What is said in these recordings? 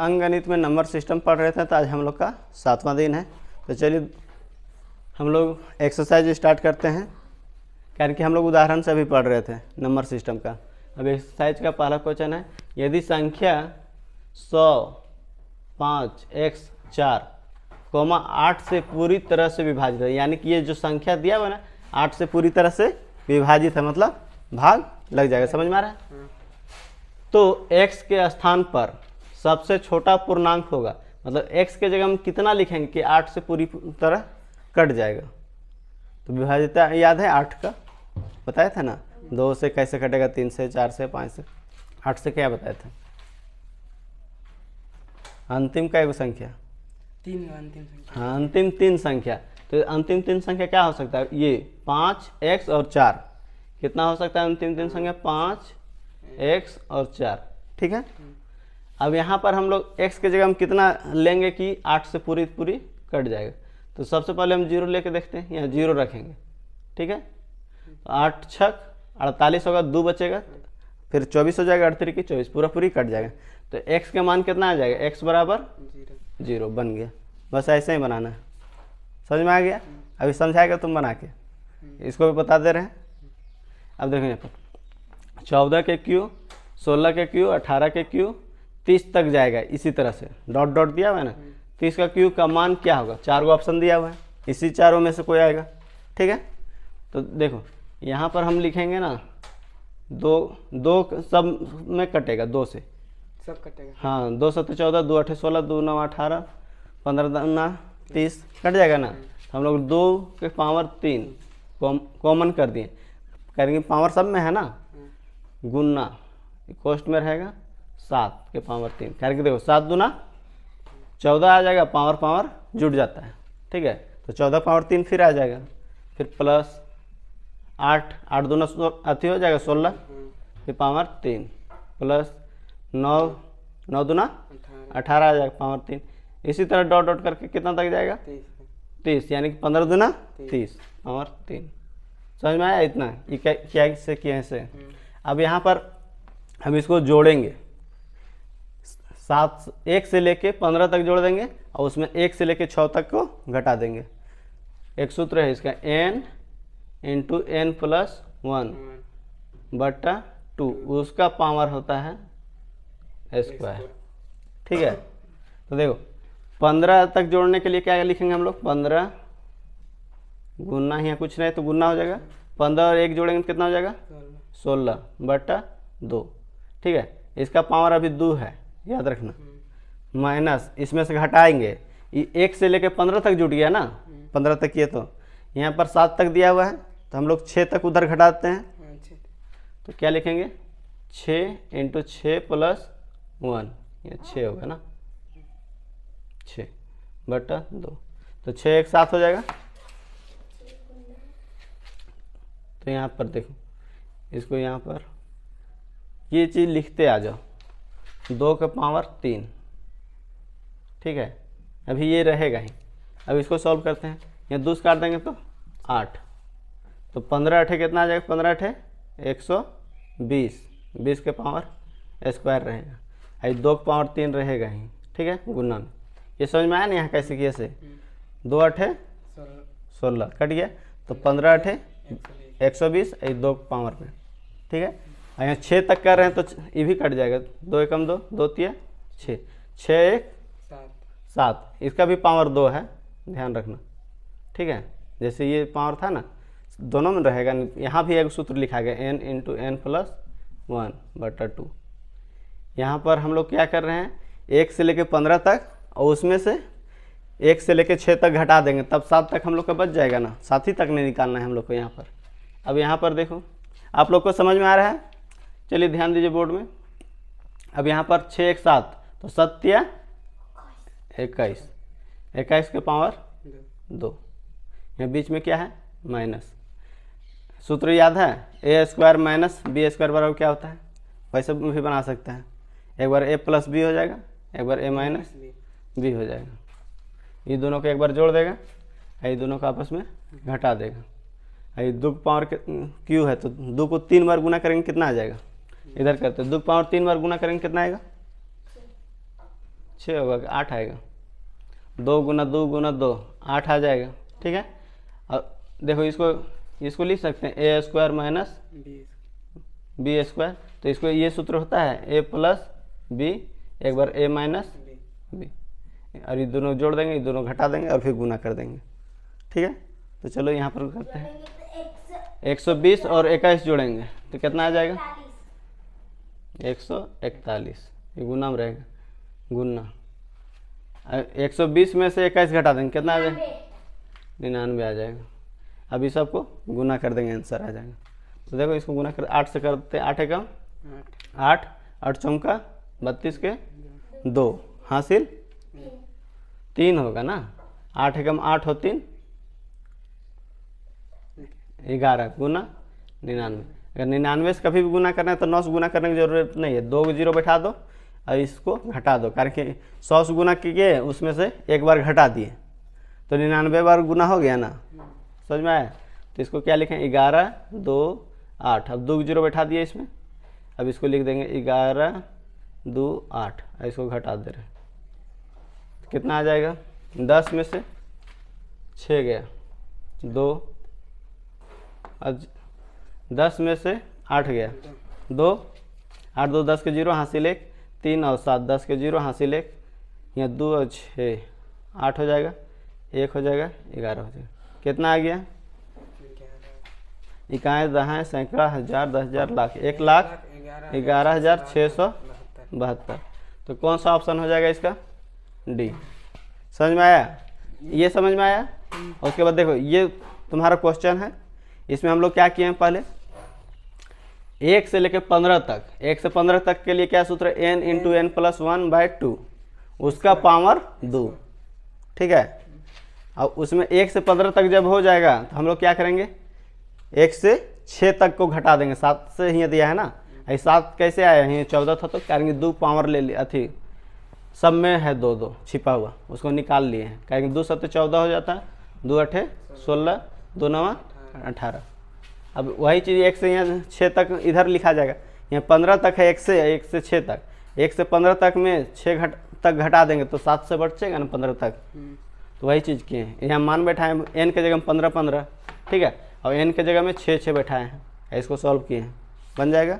अंकगणित में number system पढ़ रहे थे, तो आज हम लोग का 7वां दिन है। तो चलिए हम लोग एक्सरसाइज स्टार्ट करते हैं, कारण कि हम लोग उदाहरण से भी पढ़ रहे थे नंबर सिस्टम का। अब एक्सरसाइज का पहला क्वेश्चन है, यदि संख्या 100, 5, x 4, 8 से पूरी तरह से विभाजित है, यानी कि ये जो संख्या दिया हुआ ना 8 से पूरी तरह से विभाजित है, मतलब भाग लग जाएगा। समझ में आ रहा है? तो x के स्थान पर सबसे छोटा पूर्णांक होगा, मतलब x के जगह हम कितना लिखेंगे कि 8 से पूरी तरह कट जाएगा। तो विभाजिता याद है 8 का, बताया था ना, 2 से कैसे कटेगा, 3 से, 4 से, 5 से, 8 से क्या बताया था? अंतिम का एक संख्या, 3 अंतिम संख्या। हाँ, अंतिम 3 संख्या। तो अंतिम 3 संख्या क्या हो सकता है? ये 5, x और 4। कितना हो सकता है अंतिम 3 संख्या? 5, x और 4। ठीक है। अब यहाँ पर हम लोग x के जगह हम कितना लेंगे कि 8 से पूरी कट जाएगा। तो सबसे पहले हम 0 लेके देखते हैं, यहाँ 0 रखेंगे। ठीक है। तो 8 छक 48 होगा, 2 बचेगा, फिर 24 हो जाएगा, 8 की 24, पूरी कट जाएगा। तो x के मान कितना आ जाएगा? x बराबर 0 बन गया। बस ऐसे ही बनाना है। समझ में आ गया? अभी समझाएगा तुम बना के, इसको भी बता दे रहे हैं। अब देखो यहाँ पर 14 के क्यू, 16 के क्यू, 18 के क्यू, 30 तक जाएगा। इसी तरह से डॉट डॉट दिया हुआ है ना, 30 का क्यू का मान क्या होगा? 4 को ऑप्शन दिया हुआ है, इसी चारों में से कोई आएगा। ठीक है। तो देखो यहाँ पर हम लिखेंगे ना, 2 सब में कटेगा, 2 से सब कटेगा। हाँ, 2 7 14, 2 8 16, 2 9 18, 15 9 30 कट जाएगा ना। तो हम लोग 2 के पावर 3 कॉमन कर दिए, करेंगे पावर सब में है ना, गुना कोष्ट में रहेगा 7 के पावर 3। करके देखो 7 दूना 14 आ जाएगा, पावर जुड़ जाता है। ठीक है। तो 14 पावर 3 फिर आ जाएगा, फिर प्लस 8 दूना अति हो जाएगा 16, फिर पावर 3, प्लस 9 दूना 18 आ जाएगा, पावर 3। इसी तरह डॉट डॉट करके कितना तक जाएगा? 30, यानी कि 15 दूना 30, पावर 3। समझ में आया? इतना ये क्या से किए हैं से। अब यहाँ पर हम इसको जोड़ेंगे, 1 से लेके 15 तक जोड़ देंगे, और उसमें 1 से लेके 6 तक को घटा देंगे। एक सूत्र है इसका, n × n + 1/2, उसका पावर होता है स्क्वायर। ठीक है। तो देखो 15 तक जोड़ने के लिए क्या लिखेंगे हम लोग? 15 गुना, यहाँ कुछ नहीं तो गुना हो जाएगा, 15 और 1 जोड़ेंगे तो कितना हो जाएगा? 16/2। ठीक है। इसका पावर अभी 2 है, याद रखना, माइनस इसमें से घटाएंगे, ये 1 से लेके 15 तक जुट गया ना, 15 तक ये, तो यहाँ पर 7 तक दिया हुआ है, तो हम लोग 6 तक उधर घटाते हैं। तो क्या लिखेंगे? 6 × 6 + 1, ये 6 होगा ना, 6/2। तो 6 एक 7 हो जाएगा। तो यहाँ पर देखो, इसको यहाँ पर ये चीज़ लिखते आ जाओ, 2 के पावर 3। ठीक है। अभी ये रहेगा ही। अब इसको सॉल्व करते हैं, यहाँ 2 काट देंगे तो 8, तो 15 8 कितना आ जाएगा? 15 8 120, 20 के पावर स्क्वायर रहेगा, आई 2 के पावर 3 रहेगा ही। ठीक है, गुना में। ये समझ में आया ना यहाँ कैसे किए से? 2 8 16 कट गया, तो 15 8 120, 2 के पावर में। ठीक है। यहाँ 6 तक कर रहे हैं तो ये भी कट जाएगा, 2 एकम 2, 2 तिया 6, 6 1 7, इसका भी पावर 2 है, ध्यान रखना। ठीक है। जैसे ये पावर था ना, दोनों में रहेगा। यहाँ भी एक सूत्र लिखा गया, n × n + 1/2। यहाँ पर हम लोग क्या कर रहे हैं, 1 से लेके 15 तक, और उसमें से 1 से लेके 6 तक घटा देंगे, तब 7 तक हम लोग का बच जाएगा ना, 7 ही तक नहीं निकालना है हम लोग को यहाँ पर। अब यहाँ पर देखो, आप लोग को समझ में आ रहा है? चलिए ध्यान दीजिए बोर्ड में। अब यहाँ पर 6 1 7, तो 7 या 21, 21 के पावर 2। यहाँ बीच में क्या है? माइनस। सूत्र याद है? a² - b² बराबर क्या होता है? वैसे भी बना सकते हैं, एक बार a + b हो जाएगा, एक बार a - b हो जाएगा। ये दोनों को एक बार जोड़ देगा, ये दोनों को आपस में घटा देगा। ये 2 के पावर क्यू है, तो 2 को 3 बार गुना करेंगे, कितना आ जाएगा? इधर करते 2 के पावर 3 बार गुना करेंगे, कितना आएगा? 6 होगा कि 8 आएगा, 2 गुना 2 गुना 2 8 आ जाएगा। ठीक है, अब देखो इसको लिख सकते हैं ए स्क्वायर माइनस 20 बी स्क्वायर। तो इसको ये सूत्र होता है ए प्लस बी एक बार ए माइनस बी, और ये दोनों जोड़ देंगे, ये दोनों घटा देंगे और फिर गुना कर देंगे। ठीक है, तो चलो यहाँ पर करते हैं 120 और 21 जोड़ेंगे तो कितना आ जाएगा 141, ये गुना में रहेगा, गुना 120 में से 21 घटा देंगे कितना आ जाएगा 99 आ जाएगा। अब इस सबको गुना कर देंगे, आंसर आ जाएगा। तो देखो इसको गुना कर 8 से करते, 8 एकम 8, 8 चौका 32 के 2 हासिल 3 होगा ना, 8 एकम 8 हो 3 11 गुना 99। अगर 99 से कभी भी गुना करना है तो 9 से गुना करने की जरूरत नहीं है, 2 जीरो बैठा दो और इसको घटा दो, कारण कि 100 से गुना किए उसमें से एक बार घटा दिए तो 99 बार गुना हो गया ना, समझ में आया। तो इसको क्या लिखें 11 2 8, अब 2 जीरो बैठा दिए इसमें, अब इसको लिख देंगे 11 2 8, इसको घटा दे रहे कितना आ जाएगा 10 में से 6 गया 2, 10 में से 8 गया 2, 8 2 10 के 0 हासिल 1, 3 और 7 10 के 0 हासिल 1, यहाँ 2 और 6 8 हो जाएगा, 1 हो जाएगा 11 हो जाएगा। कितना आ गया इकाई दहाई सैकड़ा हजार 10,000 लाख 1,11,672। तो कौन सा ऑप्शन हो जाएगा इसका डी। समझ में आया, ये समझ में आया। उसके बाद देखो ये तुम्हारा क्वेश्चन है, इसमें हम लोग क्या किए हैं पहले 1 से लेकर 15 तक, 1 से 15 तक के लिए क्या सूत्र है n इंटू एन प्लस 1/2 उसका पावर 2। ठीक है, अब उसमें 1 से 15 तक जब हो जाएगा तो हम लोग क्या करेंगे 1 से 6 तक को घटा देंगे, 7 से ही दिया है ना, 7 कैसे आया है 14 था तो करेंगे 2 पावर ले लिया थी, सब में है 2 2 छिपा हुआ उसको निकाल लिए हैं, कहेंगे 2 7 14 हो जाता है, 2 8 16 2 9 18। अब वही चीज़ 1 से यहाँ 6 तक इधर लिखा जाएगा, यहाँ 15 तक है 1 से 6 तक, 1 से 15 तक में 6 तक घटा देंगे तो 7 से बचेगा ना 15 तक। तो वही चीज़ किए हैं, यहाँ मान बैठाए n के जगह में 15 15, ठीक है, और n के जगह में 6 6 बैठाए हैं, इसको सॉल्व किए हैं बन जाएगा।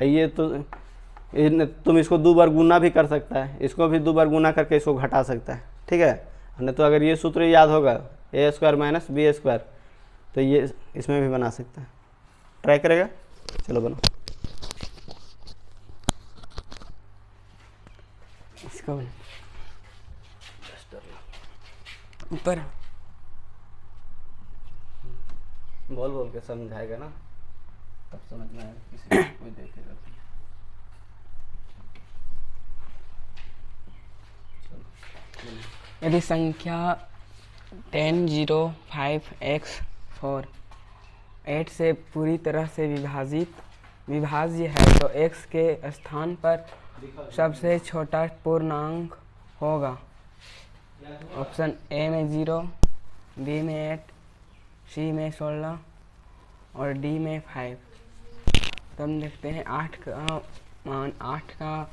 ये तो तुम इसको 2 बार गुना भी कर सकता है, इसको भी 2 बार गुना करके इसको घटा सकता है। ठीक है, नहीं तो अगर ये सूत्र याद होगा ए स्क्वायर माइनस बी स्क्वायर तो ये इसमें भी बना सकता है, ट्राई करेगा। चलो बनो इसको ऊपर बोल बोल के समझाएगा ना तब समझ में आएगा, किसी को कोई देखेगा। यदि संख्या 10 0 5 x 4 8 से पूरी तरह से विभाज्य है तो x के स्थान पर सबसे छोटा पूर्णांक होगा। ऑप्शन ए में 0, बी में 8, सी में 16 और डी में 5। तो हम देखते हैं 8 का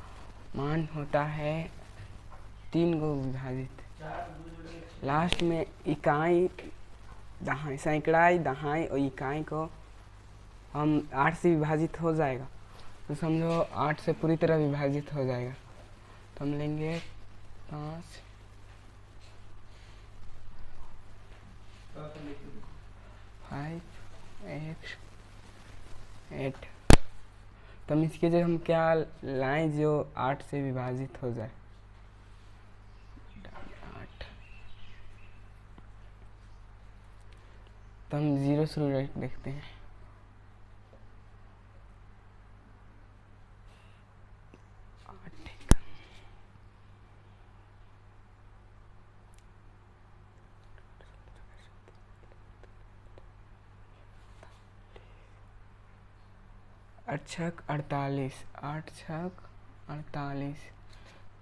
मान होता है 3 को विभाजित, लास्ट में इकाई दहाई सैकड़ाई दहाई और इकाई को हम 8 से विभाजित हो जाएगा तो समझो 8 से पूरी तरह विभाजित हो जाएगा। तो हम लेंगे 5 5 x 8। तो हम इसके जगह हम क्या लाएं जो 8 से विभाजित हो जाए, 8। तो हम 0 शुरू देखते हैं, छक 48, 8 छक 48,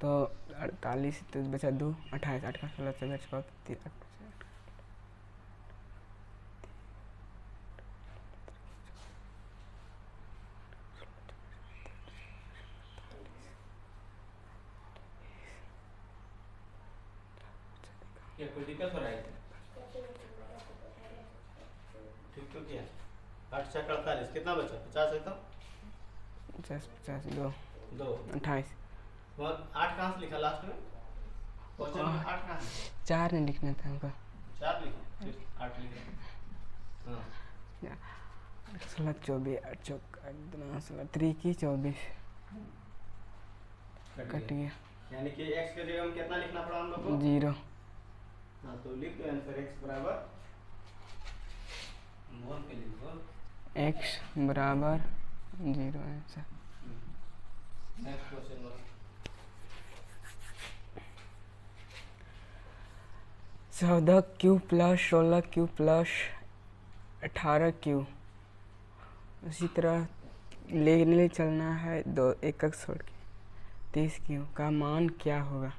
तो 48 तो बचा 2 28, 8 का 16 से बच 3 48 क्या कोई दिक्कत हो रहा है? ठीक तो किया। 8 छः 48 कितना बचा? 50 है तो 50 50 2 2 28। और 8 कहाँ से लिखा लास्ट में? क्वेश्चन में 8 कहाँ है? 4 नहीं लिखना था हमको। 4 लिखे फिर 8 लिखे। हाँ 16 24 8 चौक 16 3 की 24 कट गया। यानी कि x के जगह में कितना लिखना पड़ा हम लोग को? 0। हाँ तो लिख दो आंसर x बराबर बोल के लिखो x बराबर 0 आंसर। नेक्स्ट क्वेश्चन बोलो। 14 Q plus 16 Q plus 18 Q. उसी तरह ले चलना है दो एक छोड़ के 30 क्यू का मान क्या होगा?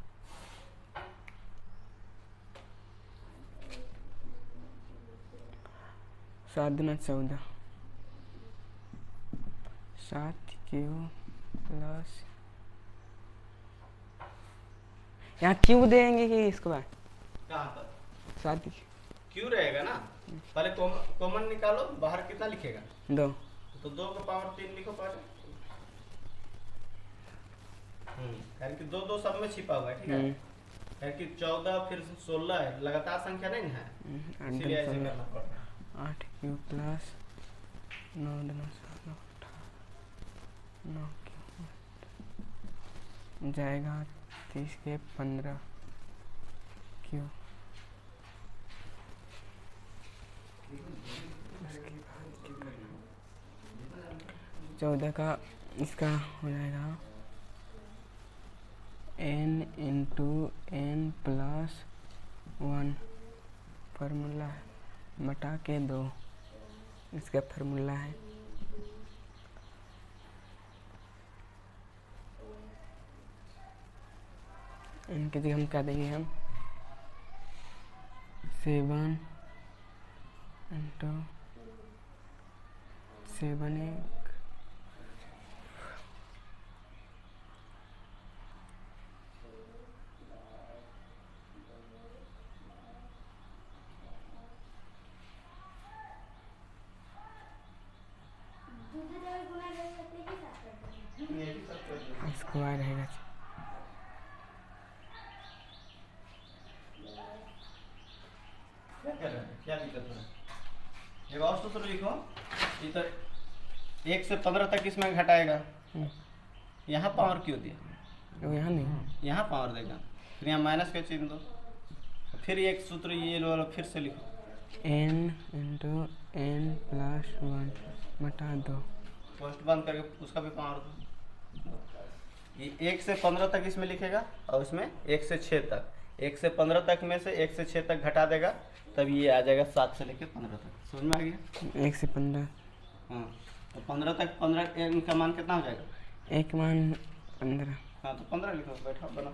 सात दूना 14 7 क्यू प्लस यहाँ क्यू देंगे कि इसके बाद कहाँ पर 7 क्यू रहेगा ना? पहले कॉमन निकालो, बाहर कितना लिखेगा? 2 तो 2 का पावर 3 लिखो पहले। यानी कि 2 2 सब में छिपा हुआ है, ठीक है? यानी कि 14 फिर 16 है, लगातार संख्या नहीं है, इसीलिए ऐसे करना पड़ रहा है। 8 क्यू प्लस 9 दूना 9 क्यू जाएगा 30 के 15 क्यू। 14 का इसका हो जाएगा n into n plus 1 formula है बटा के 2 इसका फार्मूला है। इनके जगह हम क्या देंगे? हम 7 इंटू 7 1 स्क्वायर रहेगा। क्या कर रहे हैं? क्या दिक्कत हो रहा है? एक और सूत्र लिखो, इधर 1 से 15 तक इसमें घटाएगा। यहाँ पावर क्यों दिया? तो यहाँ नहीं, यहाँ पावर देगा, फिर यहाँ माइनस का चिन्ह दो, फिर एक सूत्र ये लो, फिर से लिखो n इंटू n प्लस 1 बटा 2। पोस्ट बंद करके उसका भी पावर दो। ये 1 से 15 तक इसमें लिखेगा और इसमें 1 से 6 तक, 1 से 15 तक में से 1 से 6 तक घटा देगा, तब ये आ जाएगा 7 से लेकर 15 तक। समझ में आ गया? 1 से 15। हाँ तो 15 तक 15 इनका मान कितना हो जाएगा? एक मान 15। हाँ तो 15 लिखो, बैठा बनाओ।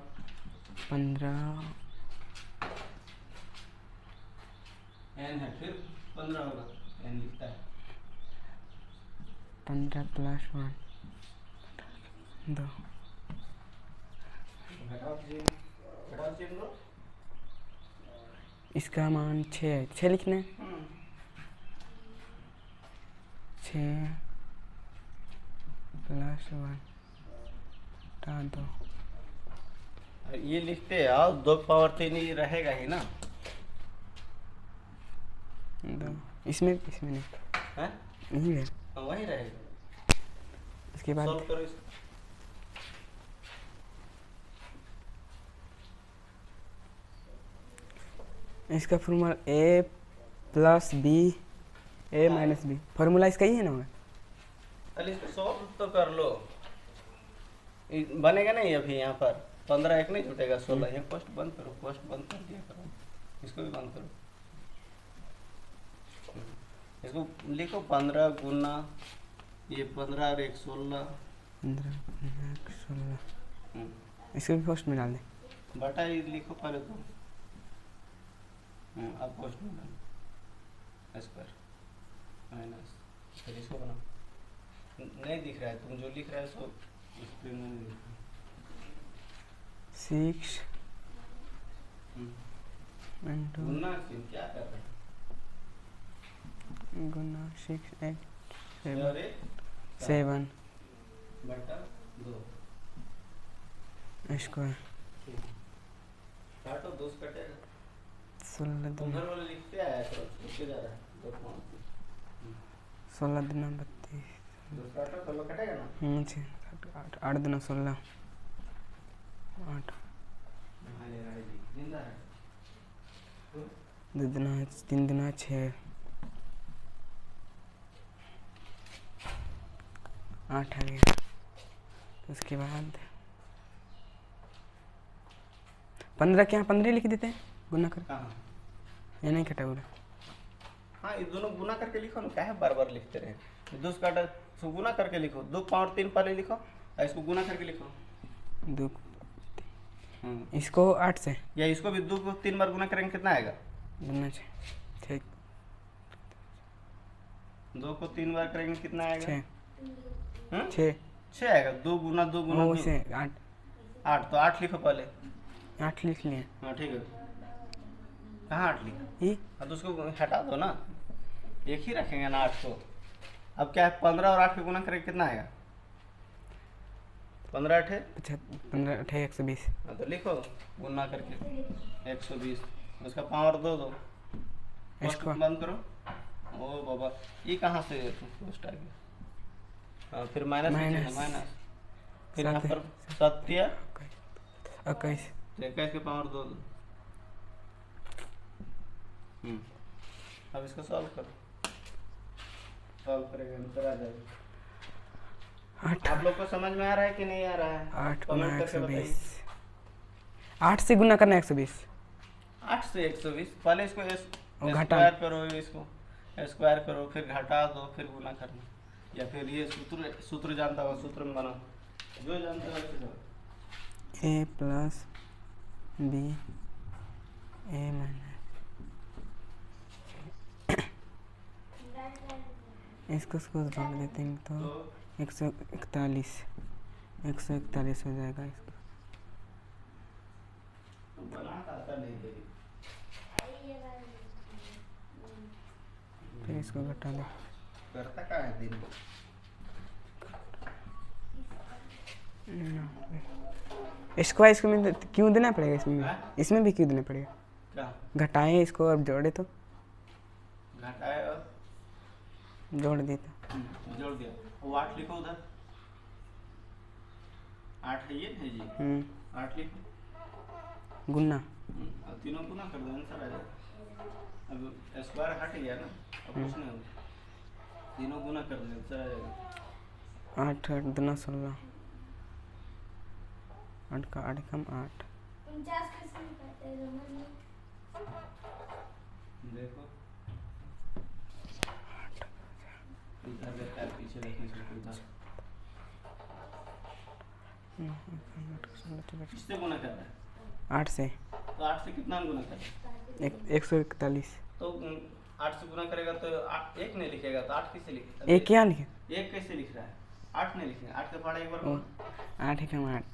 15 एन है, फिर 15 होगा, एन लिखता है। 15 प्लस 1 2। घटाओ चिन्ह लो। इसका मान 6 है, 6 लिखना है। 6 प्लस 1 बटा 2। ये लिखते आओ, 2 पावर 3 ही रहेगा ही ना? 2 इसमें नहीं है? यही है। हाँ वही रहेगा। इसके बाद सॉल्व करो इसको। इसका formula a plus B A minus B, formula इसका ही है ना? अरे इसको सॉल्व तो कर लो, बनेगा नहीं अभी। यहाँ पर 15 एक नहीं जुटेगा, 16। ये पोस्ट बंद करो, पोस्ट बंद कर दिया करो, इसको भी बंद करो। इसको लिखो 15 गुना ये 15 और 1 16 16। इसको भी फर्स्ट में डाल दें। बटा ये लिखो पहले तो, अब पोस्ट में डालो स्क्वायर माइनस, फिर इसको बनाओ। नहीं दिख रहा है, तुम जो लिख रहा है सो स्क्रीन में नहीं दिख रहा। 6 इंटू गुना क्यों क्या कर रहे हैं? गुना 6 8 और 7 बटा 2 स्क्वायर काटो 2 से कटेगा। 16 दूना उधर वाले लिखते आया करो, लिखते जा रहा है 2 पाँच 16 दूना 32 2 काटो तो लो कटेगा ना। 8 दूना 16 8 जिंदा है 2 दूना 3 दूना 6 8 आ गया। उसके बाद 15 के यहाँ 15 लिख देते हैं गुना कर, कहाँ? या नहीं कटा हुआ? हाँ ये दोनों गुना करके लिखो ना, क्या है बार बार लिखते रहे। 2 से काटा इसको गुना करके लिखो, 2 पावर 3 पहले लिखो और इसको गुना करके लिखो। 2 इसको 8 से या इसको भी 2 को 3 बार गुना करेंगे कितना आएगा? गुना 6 2 को 3 बार करेंगे कितना आएगा? 6 6 आएगा। 2 गुना 2 गुना 2 से 8 8, तो 8 लिखो पहले। 8 लिख लिए। हाँ ठीक है। कहाँ 8 लिखा? ये हाँ तो उसको हटा दो ना, एक ही रखेंगे ना 8 को। अब क्या है 15 और 8 के गुना करेंगे कितना आएगा? 15 8 है 15 8 120। हाँ तो लिखो गुना करके 120, उसका पावर दो दो इसको बंद करो। ओ बाबा ये कहाँ से पोस्ट आ गया? हाँ फिर माइनस माइनस, फिर यहाँ पर 7 21 तो 21 के पावर दो दो। अब इसको सॉल्व करो, सॉल्व करेंगे आंसर आ जाएगा। 8 आप लोग को समझ में आ रहा है कि नहीं आ रहा है? 8 गुना कमेंट करके 120। बताइए। 8 से गुना करना 120। 8 से 120 पहले इसको घटा स्क्वायर करो, इसको स्क्वायर करो, फिर घटा दो, फिर गुना करना। या फिर ये सूत्र जानता होगा, सूत्र में बनाओ, जो जानता है वैसे करो। a plus B A minus, इसको जोड़ देते हैं तो 141 हो जाएगा। इसको बनाता आता नहीं देगी। फिर इसको घटा दो। करता क्या है दिन में? इसको इसमें क्यों देना पड़ेगा? इसमें भी क्यों देना पड़ेगा? क्या घटाएं इसको और जोड़े तो घटाए और जोड़ दिए तो जोड़ दिया। वो 8 लिखो उधर, 8 है ये है जी, 8 लिखो गुना। अब तीनों गुना कर दो, आंसर आ जाएगा। अब स्क्वायर हट गया ना, अब कुछ नहीं होगा, तीनों गुना कर दो आंसर आ जाएगा। 8 8 दूना 16, 8 का 8 कम 8। देखो इधर देखा है, पीछे देखने से उधर किससे गुना कर रहा है? 8 से। तो 8 से कितना गुना कर रहा है? 141। तो 8 से गुना करेगा तो 1 नहीं लिखेगा, तो 8 कैसे लिखेगा? एक क्या लिखे? 1 कैसे लिख रहा है? 8 नहीं लिखेगा। 8 का पहाड़ा एक बार 8 कम 8।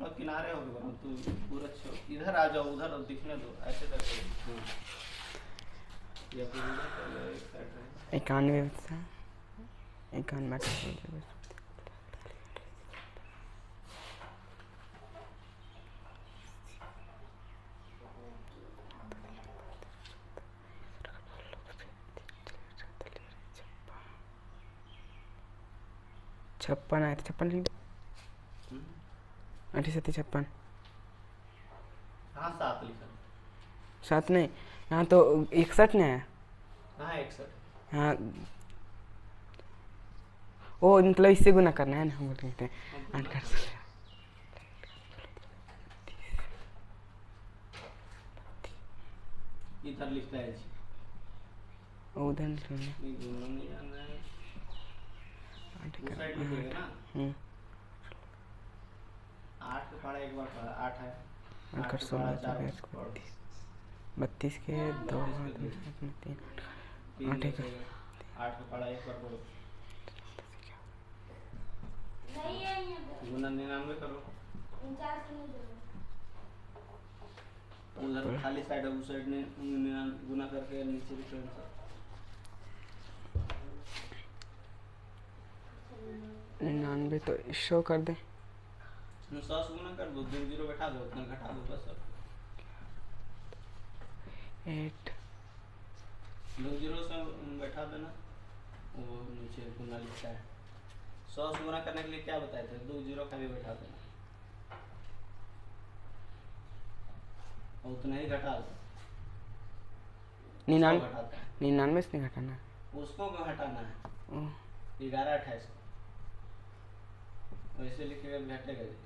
और किनारे हो गए तू पूरा इधर आ जाओ, उधर दिखने दो, ऐसे करके या फिर इधर कर लो, एक साइड रहे। 91 56 आया था। 56 लिख दो। 8 7 56। हाँ 7 लिखा, 7 नहीं, यहाँ तो 61 नहीं आया। हाँ 61। हाँ वो मतलब इससे गुना करना है ना, हम बोल रहे थे 8 कर इधर लिखता है जी, उधर नहीं ये गुना नहीं जान रहा है, 8 उस साइड लिखेगा ना। 8 का पहाड़ा एक बार पढ़ा, 8 है, 8 कर 16 32 के 2 3 8 का 8 का पहाड़ा एक बार पढ़ो, गुना 99 करो, उधर खाली साइड है, उस साइड में गुना करके नीचे लिखो आंसर। 99 तो शो कर दे। 100 से गुना कर दो, 2 जीरो बैठा दो, उतना घटा दो बस। 8 2 जीरो से बैठा देना, वो नीचे गुना लिखता है। 100 से गुना करने के लिए क्या बताए थे, 2 जीरो का भी बैठा देना और उतना ही घटा दो। 99 से नहीं घटाना है, उसको क्यों हटाना है? ओह, 11 28 वैसे लिखेगा भी घटेगा जी,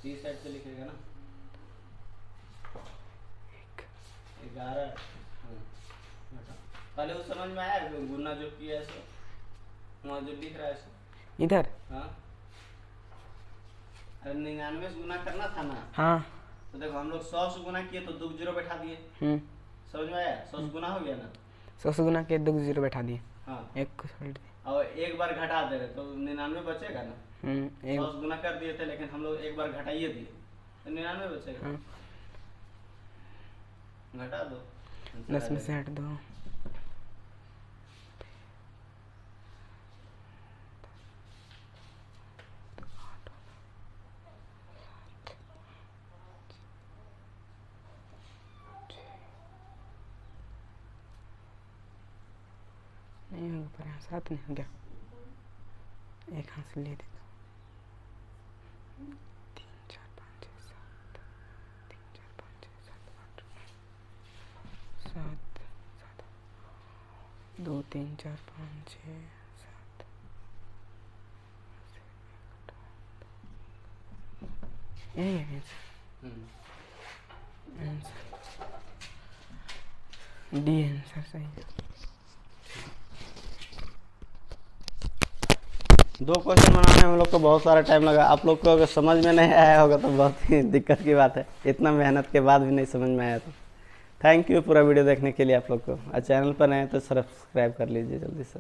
30 साइड से लिखेगा ना 11। पहले वो समझ में आया गुना जो किया है सो वहाँ जो लिख रहा है सो इधर। हाँ, अरे 99 से गुना करना था ना। हाँ तो देखो हम लोग 100 से गुना किए तो 2 जीरो बैठा दिए, समझ में आया? 100 से गुना हो गया ना, 100 से गुना के 2 जीरो बैठा दिए। हाँ, एक को छोड़ दिए। और एक बार घटा दे रहे तो 99 बचेगा ना। 100 से गुना कर दिए थे लेकिन हम लोग एक बार घटाइए दिए तो 99 बचेगा। हाँ। घटा दो, 10 में से हट दो। नहीं हो पर 7 नहीं हो गया, एक हाथ से ले दे। 3 4 5 6 7, 3 4 5 6 7 8 7 7 2 3 4 5 6 7 यही है आंसर। डी आंसर सही है। 2 क्वेश्चन बनाने में हम लोग को बहुत सारा टाइम लगा। आप लोग को अगर समझ में नहीं आया होगा तो बहुत ही दिक्कत की बात है, इतना मेहनत के बाद भी नहीं समझ में आया तो थैंक यू पूरा वीडियो देखने के लिए आप लोग को। और चैनल पर नए तो सब्सक्राइब कर लीजिए जल्दी से।